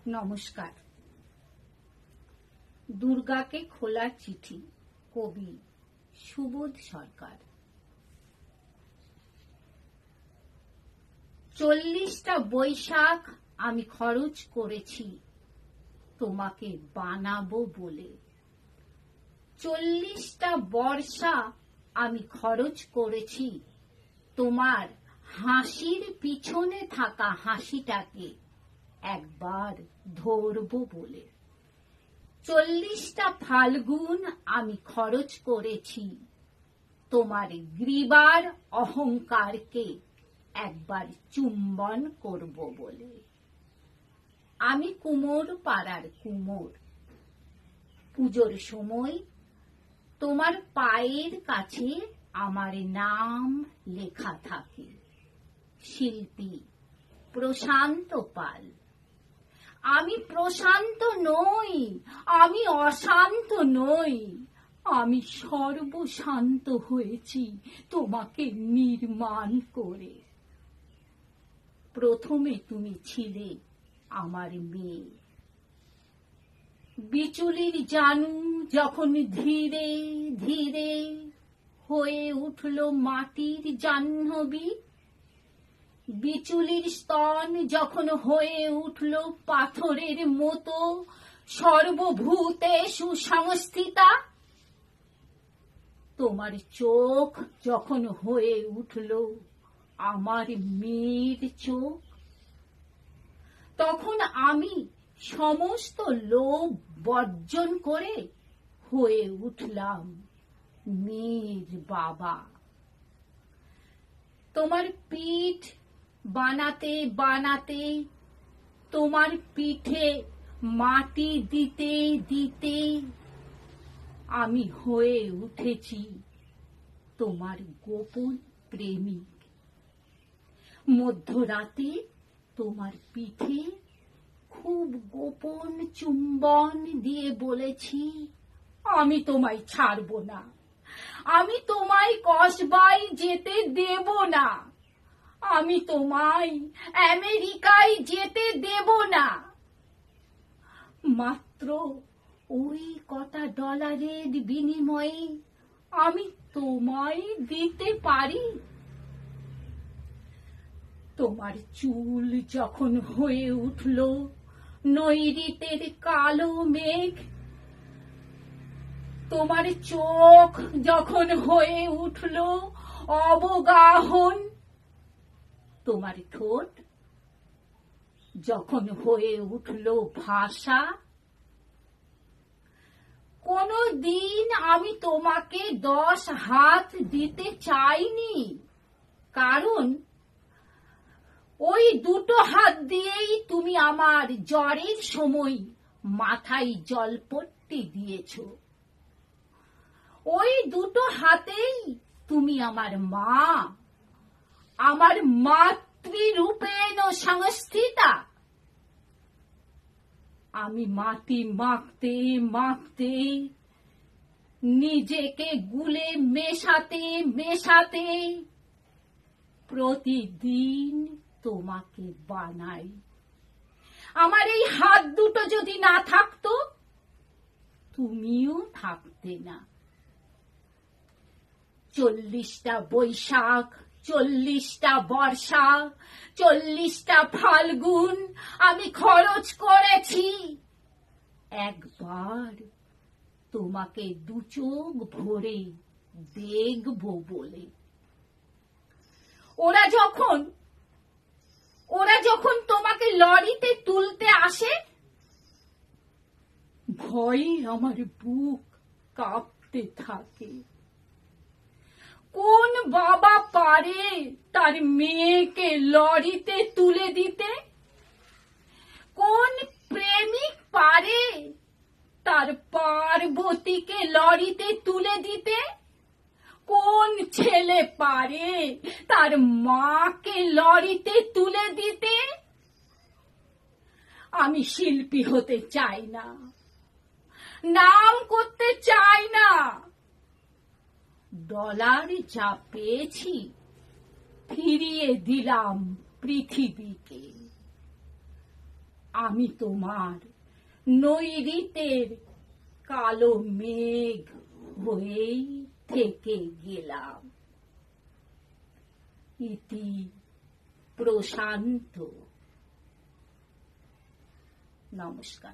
নমস্কার। দুর্গাকে খোলা চিঠি, কবি সুবোধ সরকার। 40টা বৈশাখ আমি খরচ করেছি তোমাকে বানাবো বলে। 40টা বর্ষা আমি খরচ করেছি তোমার হাসির পিছনে থাকা হাসিটাকে একবার ধরবো বলে। 40টা ফাল্গুন আমি খরচ করেছি তোমার গ্রীবার অহংকারকে একবার চুম্বন করব বলে। আমি কুমোর পাড়ার কুমোর। পুজোর সময় তোমার পায়ের কাছে আমার নাম লেখা থাকে, শিল্পী প্রশান্ত পাল। আমি প্রশান্ত নই, আমি অশান্ত নই, আমি সর্বশান্ত হয়েছি তোমাকে নির্মাণ করে। প্রথমে তুমি ছিলে আমার মেয়ে। বিচুলির জানু যখন ধীরে ধীরে হয়ে উঠল মাটির জাহ্নবী, বিচুলির স্তন যখন হয়ে উঠল পাথরের মতো সর্বভূতে সুসংস্থিতা, তোমার চোখ যখন হয়ে উঠল আমার মেয়ের চোখ, তখন আমি সমস্ত লোভ বর্জন করে হয়ে উঠলাম মেয়ের বাবা। তোমার পিঠ বানাতে বানাতে, তোমার পিঠে মাটি দিতে দিতে আমি হয়ে উঠেছি তোমার গোপন প্রেমিক। মধ্যরাতে তোমার পিঠে খুব গোপন চুম্বন দিয়ে বলেছি, আমি তোমায় ছাড়ব না, আমি তোমায় কসবায় যেতে দেব না, আমি তোমায় আমেরিকায় যেতে দেব না। মাত্র ওই কটা ডলারের বিনিময়ে আমি তোমায় দিতে পারি। তোমার চুল যখন হয়ে উঠল নৈঋতের কালো মেঘ, তোমার চোখ যখন হয়ে উঠল অবগাহন, তোমার ঠোঁট যখন হয়ে উঠল ভাষা, কোনদিন আমি তোমাকে 10 হাত দিতে চাইনি, কারণ ওই দুটো হাত দিয়েই তুমি আমার জ্বরের সময় মাথায় জলপট্টি দিয়েছ। ওই দুটো হাতেই তুমি আমার মা, আমার মাতৃরূপেণ সংস্থিতা। আমি মাটি মাখতে মাখতে, নিজেকে গুলে মেশাতে মেশাতে প্রতিদিন তোমাকে বানাই। আমার এই হাত দুটো যদি না থাকতো, তুমিও থাকতে না। 40টা বৈশাখ, 40টা বর্ষা, 40টা ফাল্গুন আমি খরচ করেছি একবার তোমাকে দু চোখ ভরে দেখবো বলে। ওরা যখন তোমাকে লরিতে তুলতে আসে, ভয়ে আমার বুক কাঁপতে থাকে। কোন বাবা পারে তার মেয়েকে লরিতে তুলে দিতে? কোন প্রেমিক পারে তার পার্বতীকে লরিতে তুলে দিতে? কোন ছেলে পারে তার মাকে লরিতে তুলে দিতে? আমি শিল্পী হতে চাই না, নাম করতে চাই না। ডলার যা পেয়েছি ফিরিয়ে দিলাম পৃথিবীকে। আমি তোমার নৈঋতের কালো মেঘ হয়েই থেকে গেলাম। ইতি প্রশান্ত। নমস্কার।